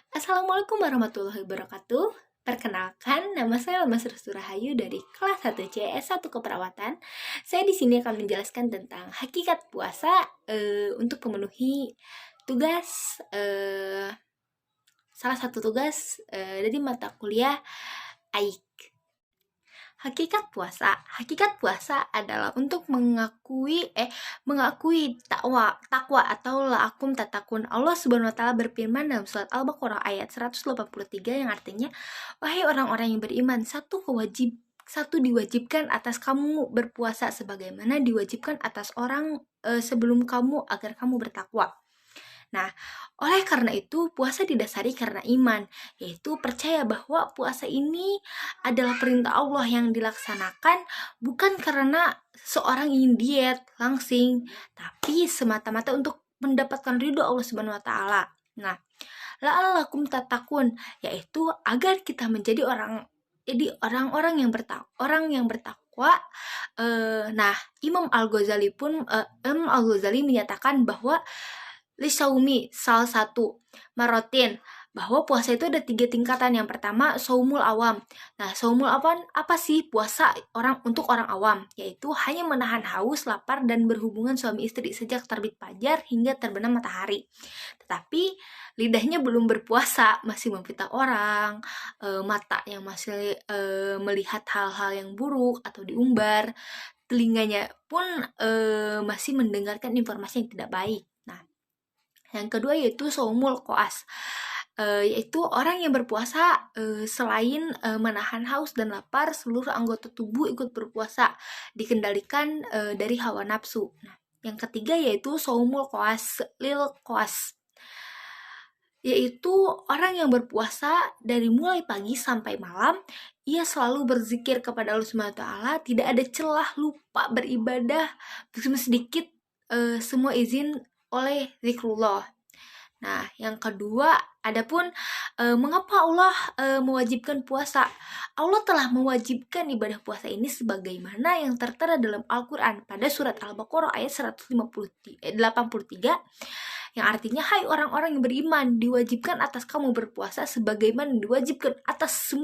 Assalamualaikum warahmatullahi wabarakatuh. Perkenalkan, nama saya Lemas Restu Rahayu dari kelas 1C S1 Keperawatan. Saya di sini akan menjelaskan tentang hakikat puasa untuk memenuhi tugas salah satu tugas dari mata kuliah AIK. Hakikat puasa adalah untuk mengakui takwa atau la'akum tatakun. Allah Subhanahu wa taala berfirman dalam surat Al-Baqarah ayat 183 yang artinya, wahai orang-orang yang beriman, satu diwajibkan atas kamu berpuasa sebagaimana diwajibkan atas orang sebelum kamu agar kamu bertakwa. Nah, oleh karena itu puasa didasari karena iman, yaitu percaya bahwa puasa ini adalah perintah Allah yang dilaksanakan bukan karena seorang ingin diet langsing, tapi semata-mata untuk mendapatkan ridho Allah Subhanahu wa taala. Nah, la'allakum tatakun, yaitu agar kita menjadi orang-orang yang bertakwa. Nah, Imam Al-Ghazali menyatakan bahwa lisaumi salah satu marotin, bahwa puasa itu ada 3 tingkatan. Yang pertama, saumul awam. Nah, saumul awam apa sih? Puasa untuk orang awam, yaitu hanya menahan haus, lapar, dan berhubungan suami istri sejak terbit fajar hingga terbenam matahari. Tetapi lidahnya belum berpuasa, masih memfitnah orang, mata yang masih melihat hal-hal yang buruk atau diumbar, telinganya pun masih mendengarkan informasi yang tidak baik. Nah, yang kedua yaitu saumul koas, yaitu orang yang berpuasa selain menahan haus dan lapar, seluruh anggota tubuh ikut berpuasa, dikendalikan dari hawa nafsu. Nah, yang ketiga yaitu saumul koas, lil koas, yaitu orang yang berpuasa dari mulai pagi sampai malam, ia selalu berzikir kepada Allah Subhanahu wa taala, tidak ada celah lupa beribadah meskipun sedikit, semua izin oleh zikrullah. Nah, yang kedua, adapun mengapa Allah mewajibkan puasa? Allah telah mewajibkan ibadah puasa ini sebagaimana yang tertera dalam Al-Qur'an pada surat Al-Baqarah ayat 183 yang artinya, hai orang-orang yang beriman, diwajibkan atas kamu berpuasa sebagaimana diwajibkan atas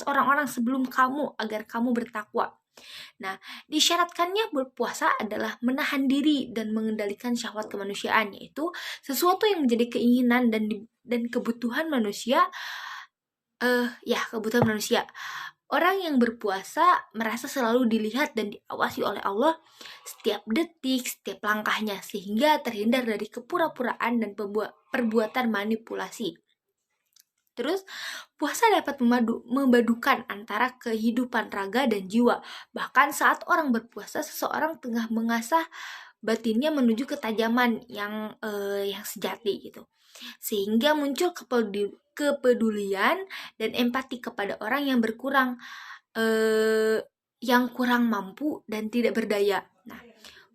orang-orang sebelum kamu agar kamu bertakwa. Nah, disyaratkannya berpuasa adalah menahan diri dan mengendalikan syahwat kemanusiaan, yaitu sesuatu yang menjadi keinginan dan kebutuhan manusia. Kebutuhan manusia. Orang yang berpuasa merasa selalu dilihat dan diawasi oleh Allah setiap detik, setiap langkahnya, sehingga terhindar dari kepura-puraan dan perbuatan manipulasi. Terus, puasa dapat memadukan antara kehidupan raga dan jiwa. Bahkan saat orang berpuasa, seseorang tengah mengasah batinnya menuju ketajaman yang sejati gitu. Sehingga muncul kepedulian dan empati kepada orang yang yang kurang mampu dan tidak berdaya. Nah,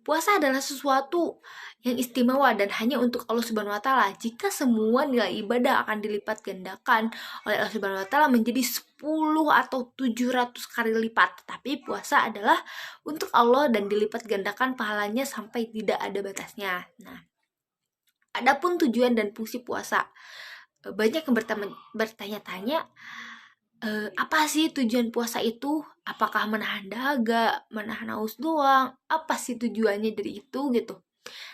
puasa adalah sesuatu yang istimewa dan hanya untuk Allah Subhanahu wa taala. Jika semua nilai ibadah akan dilipat gandakan oleh Allah Subhanahu wa taala menjadi 10 atau 700 kali lipat. Tapi puasa adalah untuk Allah dan dilipat gandakan pahalanya sampai tidak ada batasnya. Nah, adapun tujuan dan fungsi puasa, banyak yang bertanya-tanya, apa sih tujuan puasa itu? Apakah menahan dahaga, menahan haus doang? Apa sih tujuannya dari itu gitu?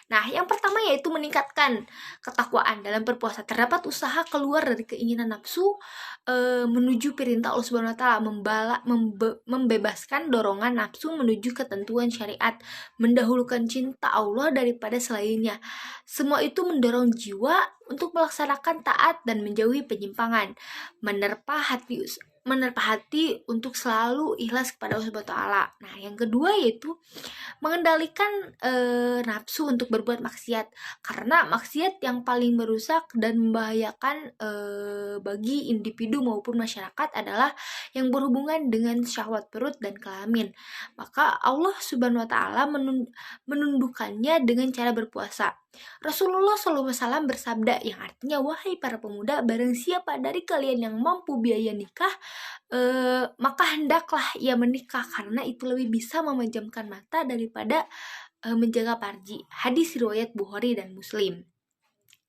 Nah, yang pertama yaitu meningkatkan ketakwaan. Dalam berpuasa terdapat usaha keluar dari keinginan nafsu menuju perintah Allah Subhanahu wa taala, membebaskan dorongan nafsu menuju ketentuan syariat, mendahulukan cinta Allah daripada selainnya. Semua itu mendorong jiwa untuk melaksanakan taat dan menjauhi penyimpangan, menerpa hati untuk selalu ikhlas kepada Allah Subhanahu wa taala. Nah, yang kedua yaitu mengendalikan nafsu untuk berbuat maksiat, karena maksiat yang paling merusak dan membahayakan bagi individu maupun masyarakat adalah yang berhubungan dengan syahwat perut dan kelamin. Maka Allah Subhanahu wa taala menundukkannya dengan cara berpuasa. Rasulullah SAW bersabda yang artinya, wahai para pemuda, barang siapa dari kalian yang mampu biaya nikah, maka hendaklah ia menikah, karena itu lebih bisa memejamkan mata daripada menjaga farji. Hadis riwayat Bukhari dan Muslim.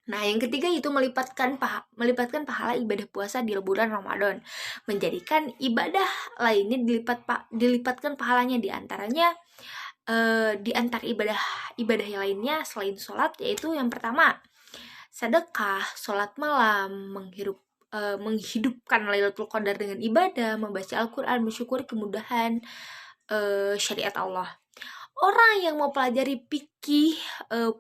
Nah, yang ketiga itu melipatkan pahala ibadah puasa di bulan Ramadan, menjadikan ibadah lainnya dilipatkan pahalanya, di antaranya di antar ibadah yang lainnya selain sholat, yaitu yang pertama sedekah, sholat malam, menghidupkan Lailatul Qadar dengan ibadah, membaca Al-Quran, mensyukuri kemudahan syariat Allah. Orang yang mau pelajari fikih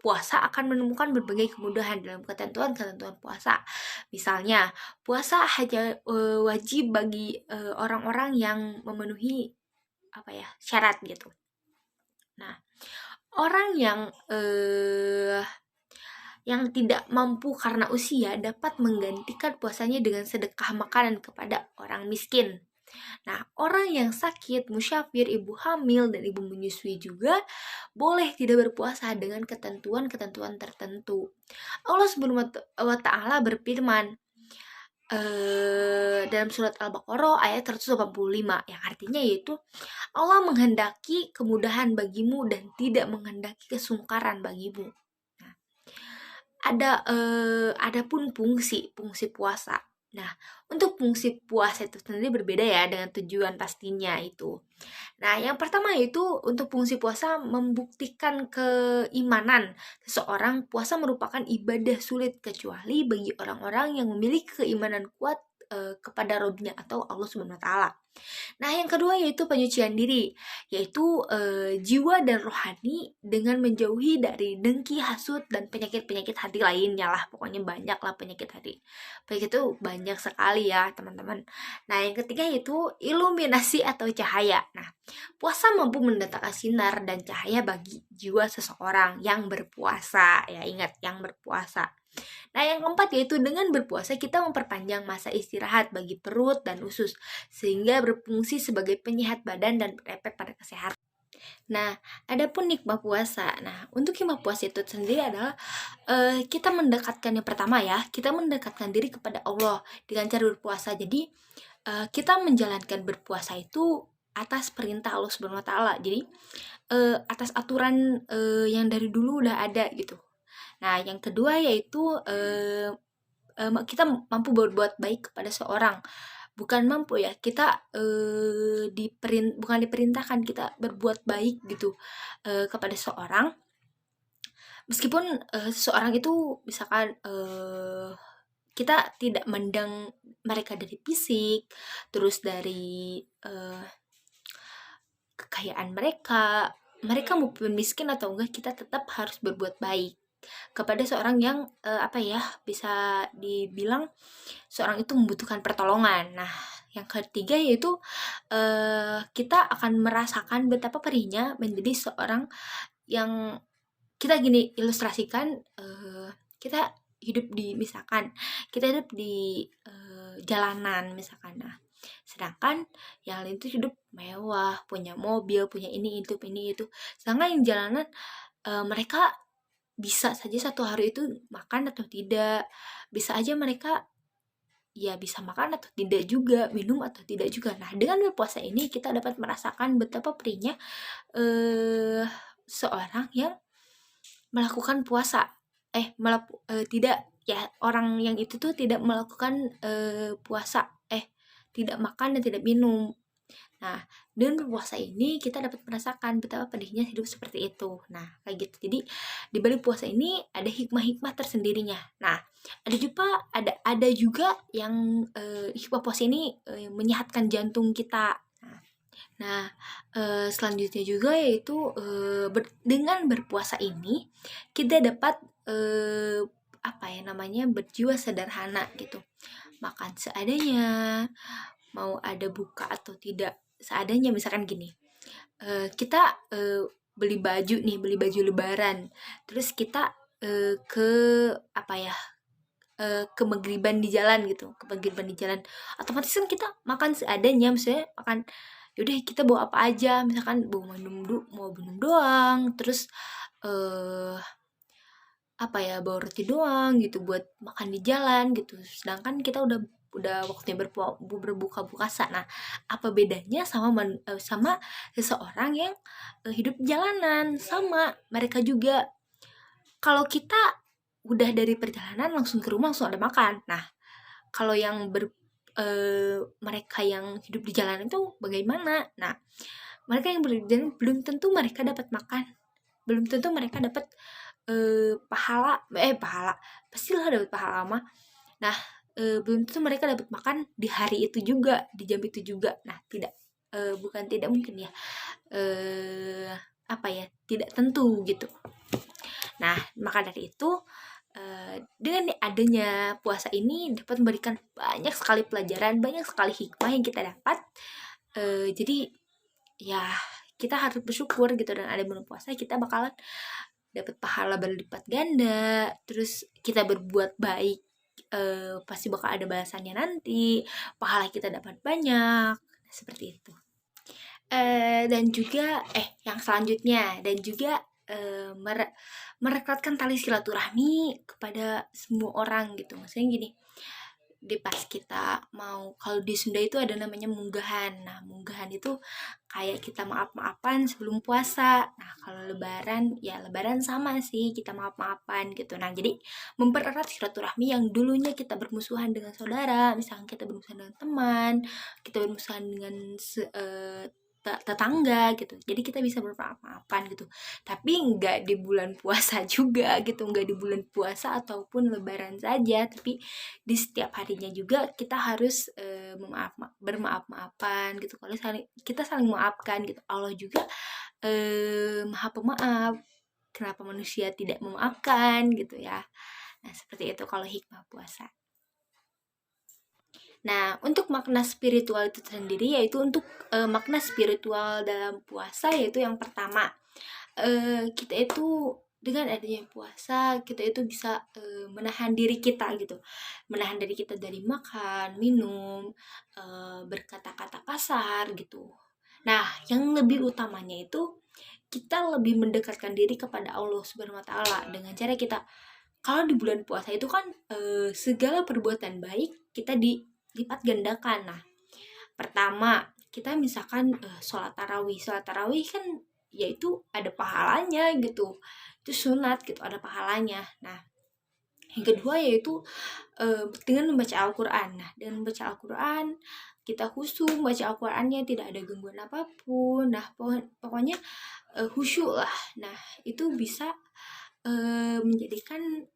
puasa akan menemukan berbagai kemudahan dalam ketentuan-ketentuan puasa. Misalnya, puasa hanya wajib bagi orang-orang yang memenuhi syarat gitu. Nah, orang yang tidak mampu karena usia dapat menggantikan puasanya dengan sedekah makanan kepada orang miskin. Nah, orang yang sakit, musyafir, ibu hamil, dan ibu menyusui juga boleh tidak berpuasa dengan ketentuan-ketentuan tertentu. Allah Subhanahu wa Ta'ala berfirman dalam surat Al-Baqarah ayat 185, yang artinya yaitu Allah menghendaki kemudahan bagimu dan tidak menghendaki kesungkaran bagimu. Nah, adapun fungsi puasa. Nah, untuk fungsi puasa itu sendiri berbeda ya dengan tujuan pastinya itu. Nah, yang pertama yaitu untuk fungsi puasa membuktikan keimanan seseorang. Puasa merupakan ibadah sulit kecuali bagi orang-orang yang memiliki keimanan kuat kepada Robnya atau Allah Subhanahu wa Ta'ala. Nah, yang kedua yaitu penyucian diri, yaitu jiwa dan rohani dengan menjauhi dari dengki, hasut, dan penyakit-penyakit hati lainnya lah. Pokoknya banyak lah penyakit hati. Penyakit itu banyak sekali ya teman-teman. Nah, yang ketiga yaitu iluminasi atau cahaya. Nah, puasa mampu mendatangkan sinar dan cahaya bagi jiwa seseorang yang berpuasa. Ya, ingat, yang berpuasa. Nah, yang keempat yaitu dengan berpuasa kita memperpanjang masa istirahat bagi perut dan usus, sehingga berfungsi sebagai penyehat badan dan berefek pada kesehatan. Nah, adapun hikmah puasa. Nah, untuk hikmah puasa itu sendiri adalah kita mendekatkan, yang pertama ya, kita mendekatkan diri kepada Allah dengan cara berpuasa. Jadi, kita menjalankan berpuasa itu atas perintah Allah Subhanahu wa Ta'ala. Jadi, atas aturan yang dari dulu udah ada gitu. Nah, yang kedua yaitu kita mampu berbuat baik kepada seorang. Bukan mampu ya, kita bukan diperintahkan, kita berbuat baik gitu kepada seorang. Meskipun seseorang itu misalkan kita tidak mendang mereka dari fisik, terus dari kekayaan mereka maupun miskin atau enggak, kita tetap harus berbuat baik kepada seorang yang bisa dibilang seorang itu membutuhkan pertolongan. Nah, yang ketiga yaitu kita akan merasakan betapa perihnya menjadi seorang yang kita gini ilustrasikan, kita hidup di jalanan misalkan. Nah, sedangkan yang lain itu hidup mewah, punya mobil, punya ini itu. Sedangkan yang jalanan mereka bisa saja satu hari itu makan atau tidak, bisa aja mereka ya bisa makan atau tidak juga, minum atau tidak juga. Nah, dengan berpuasa ini kita dapat merasakan betapa perihnya seorang yang melakukan puasa. Tidak ya, orang yang itu tuh tidak melakukan puasa, tidak makan dan tidak minum. Nah, dengan berpuasa ini kita dapat merasakan betapa pedihnya hidup seperti itu. Nah, kayak gitu. Jadi di balik puasa ini ada hikmah-hikmah tersendirinya. Nah, ada juga yang hikmah puasa ini menyehatkan jantung kita. Nah, selanjutnya juga yaitu dengan berpuasa ini kita dapat berjiwa sederhana gitu. Makan seadanya, mau ada buka atau tidak seadanya. Misalkan gini, kita beli baju lebaran, terus kita ke maghriban di jalan gitu, otomatis kan kita makan seadanya. Misalnya makan, yaudah kita bawa apa aja, misalkan bawa minum doang, terus bawa roti doang gitu buat makan di jalan gitu. Sedangkan kita udah waktunya berbuka puasa. Nah, apa bedanya sama seseorang yang hidup jalanan? Sama, mereka juga, kalau kita udah dari perjalanan langsung ke rumah langsung ada makan. Nah, kalau yang mereka yang hidup di jalanan itu bagaimana? Nah, mereka yang berjalan belum tentu mereka dapat makan, belum tentu mereka dapat pahala, pastilah dapat pahala mah. Nah, belum tentu mereka dapat makan di hari itu juga, di jam itu juga. Nah, bukan tidak mungkin ya, tidak tentu gitu. Nah, maka dari itu dengan adanya puasa ini dapat memberikan banyak sekali pelajaran, banyak sekali hikmah yang kita dapat. Jadi ya kita harus bersyukur gitu, dan ada bulan puasa kita bakalan dapat pahala berlipat ganda. Terus kita berbuat baik, pasti bakal ada balasannya nanti, pahala kita dapat banyak, seperti itu. Dan juga yang selanjutnya, dan juga merekatkan tali silaturahmi kepada semua orang gitu. Maksudnya gini, di pas kita mau, kalau di Sunda itu ada namanya munggahan. Nah, munggahan itu kayak kita maaf-maafan sebelum puasa. Nah, kalau lebaran, ya lebaran sama sih, kita maaf-maafan gitu. Nah, jadi mempererat silaturahmi yang dulunya kita bermusuhan dengan saudara, misalkan kita bermusuhan dengan teman, kita bermusuhan dengan tetangga gitu. Jadi kita bisa bermaaf-maafan gitu. Tapi nggak di bulan puasa juga gitu, nggak di bulan puasa ataupun lebaran saja, tapi di setiap harinya juga kita harus bermaaf-maafan gitu. Kalau kita saling memaafkan gitu, Allah juga Maha Pemaaf. Kenapa manusia tidak memaafkan gitu ya. Nah, seperti itu kalau hikmah puasa. Nah, untuk makna spiritual itu sendiri, yaitu untuk makna spiritual dalam puasa, yaitu yang pertama, kita itu dengan adanya puasa, kita itu bisa menahan diri kita gitu, menahan diri kita dari makan, minum, berkata-kata kasar gitu. Nah, yang lebih utamanya itu kita lebih mendekatkan diri kepada Allah Subhanahu wa Ta'ala dengan cara kita, kalau di bulan puasa itu kan segala perbuatan baik kita dilipat gandakan. Nah, pertama kita misalkan sholat tarawih kan yaitu ada pahalanya gitu, itu sunat gitu, ada pahalanya. Nah, yang kedua yaitu dengan membaca Al-Quran. Nah, dengan membaca Al-Quran kita khusyuk membaca Al-Qurannya, tidak ada gangguan apapun. Nah, pokoknya khusyuk lah. Nah, itu bisa menjadikan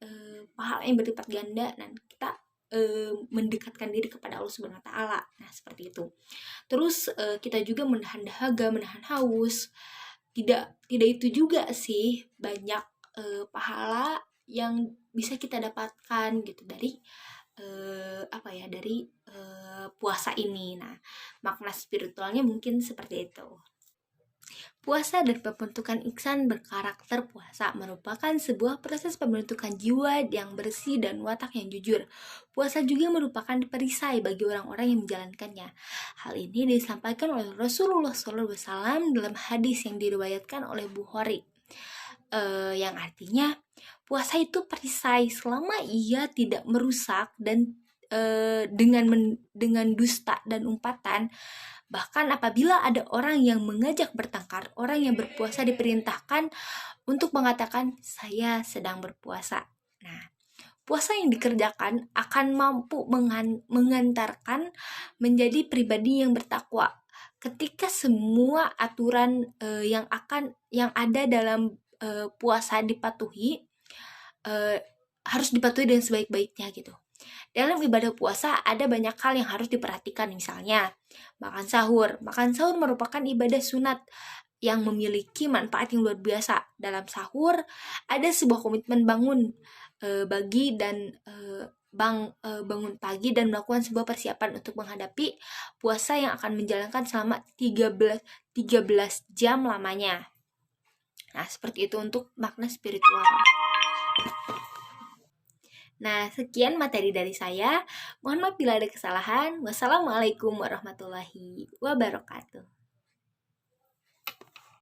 pahala yang berlipat ganda, dan kita mendekatkan diri kepada Allah Subhanahu wa Ta'ala. Nah, seperti itu. Terus kita juga menahan dahaga, menahan haus. Tidak itu juga sih, banyak pahala yang bisa kita dapatkan gitu dari puasa ini. Nah, makna spiritualnya mungkin seperti itu. Puasa dan pembentukan ihsan berkarakter puasa merupakan sebuah proses pembentukan jiwa yang bersih dan watak yang jujur. Puasa juga merupakan perisai bagi orang-orang yang menjalankannya. Hal ini disampaikan oleh Rasulullah SAW dalam hadis yang diriwayatkan oleh Bukhari, yang artinya puasa itu perisai selama ia tidak merusak dan dengan dusta dan umpatan. Bahkan apabila ada orang yang mengajak bertengkar, orang yang berpuasa diperintahkan untuk mengatakan saya sedang berpuasa. Nah, puasa yang dikerjakan akan mampu mengantarkan menjadi pribadi yang bertakwa. Ketika semua aturan yang ada dalam puasa dipatuhi, harus dipatuhi dengan sebaik-baiknya gitu. Dalam ibadah puasa ada banyak hal yang harus diperhatikan, misalnya makan sahur. Makan sahur merupakan ibadah sunat yang memiliki manfaat yang luar biasa. Dalam sahur ada sebuah komitmen bangun bangun pagi dan melakukan sebuah persiapan untuk menghadapi puasa yang akan menjalankan selama 13 jam lamanya. Nah, seperti itu untuk makna spiritual. Nah, sekian materi dari saya. Mohon maaf bila ada kesalahan. Wassalamualaikum warahmatullahi wabarakatuh.